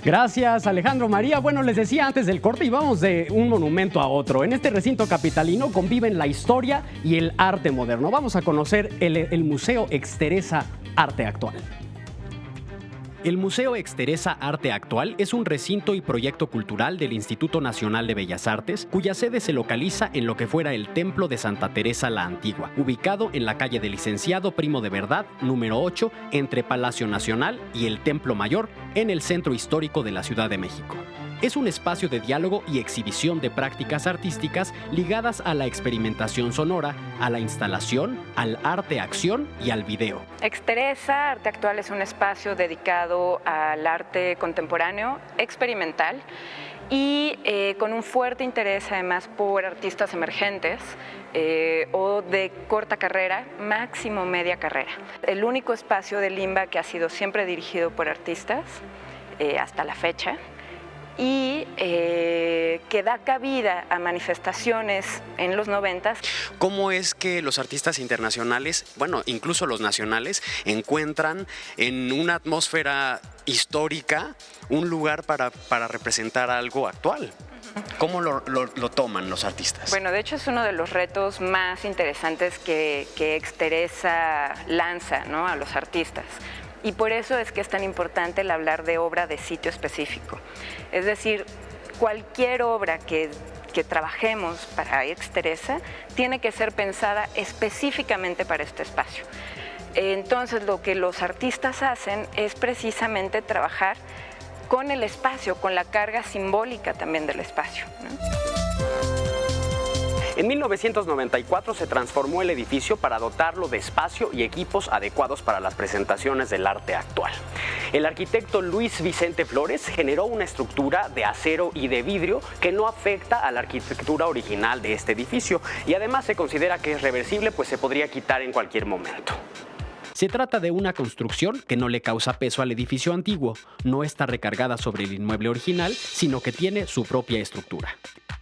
Gracias, Alejandro María. Bueno, les decía antes del corte y vamos de un monumento a otro. En este recinto capitalino conviven la historia y el arte moderno. Vamos a conocer el Museo Exteresa Arte Actual. El Museo Exteresa Arte Actual es un recinto y proyecto cultural del Instituto Nacional de Bellas Artes, cuya sede se localiza en lo que fuera el Templo de Santa Teresa la Antigua, ubicado en la calle del Licenciado Primo de Verdad, número 8, entre Palacio Nacional y el Templo Mayor, en el centro histórico de la Ciudad de México. Es un espacio de diálogo y exhibición de prácticas artísticas ligadas a la experimentación sonora, a la instalación, al arte-acción y al video. Exteresa Arte Actual es un espacio dedicado al arte contemporáneo, experimental y con un fuerte interés además por artistas emergentes o de corta carrera, máximo media carrera. El único espacio de Limba que ha sido siempre dirigido por artistas hasta la fecha, y que da cabida a manifestaciones en los 90s. ¿Cómo es que los artistas internacionales, bueno, incluso los nacionales, encuentran en una atmósfera histórica un lugar para representar algo actual? ¿Cómo lo toman los artistas? Bueno, de hecho es uno de los retos más interesantes que Exteresa lanza, ¿no?, a los artistas. Y por eso es que es tan importante el hablar de obra de sitio específico. Es decir, cualquier obra que trabajemos para Exteresa tiene que ser pensada específicamente para este espacio. Entonces, lo que los artistas hacen es precisamente trabajar con el espacio, con la carga simbólica también del espacio, ¿no? En 1994 se transformó el edificio para dotarlo de espacio y equipos adecuados para las presentaciones del arte actual. El arquitecto Luis Vicente Flores generó una estructura de acero y de vidrio que no afecta a la arquitectura original de este edificio y además se considera que es reversible, pues se podría quitar en cualquier momento. Se trata de una construcción que no le causa peso al edificio antiguo, no está recargada sobre el inmueble original, sino que tiene su propia estructura.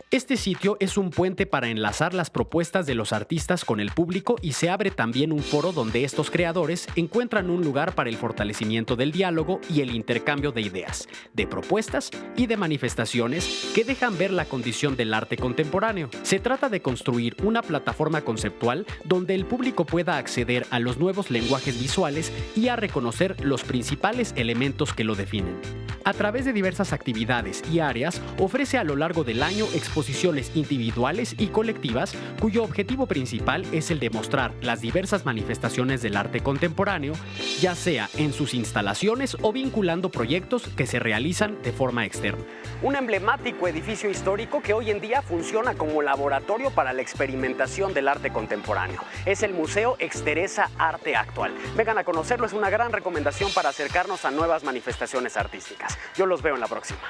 Este sitio es un puente para enlazar las propuestas de los artistas con el público y se abre también un foro donde estos creadores encuentran un lugar para el fortalecimiento del diálogo y el intercambio de ideas, de propuestas y de manifestaciones que dejan ver la condición del arte contemporáneo. Se trata de construir una plataforma conceptual donde el público pueda acceder a los nuevos lenguajes visuales y a reconocer los principales elementos que lo definen. A través de diversas actividades y áreas, ofrece a lo largo del año exposiciones individuales y colectivas cuyo objetivo principal es el de mostrar las diversas manifestaciones del arte contemporáneo, ya sea en sus instalaciones o vinculando proyectos que se realizan de forma externa. Un emblemático edificio histórico que hoy en día funciona como laboratorio para la experimentación del arte contemporáneo. Es el Museo Exteresa Arte Actual. Vengan a conocerlo, es una gran recomendación para acercarnos a nuevas manifestaciones artísticas. Yo los veo en la próxima.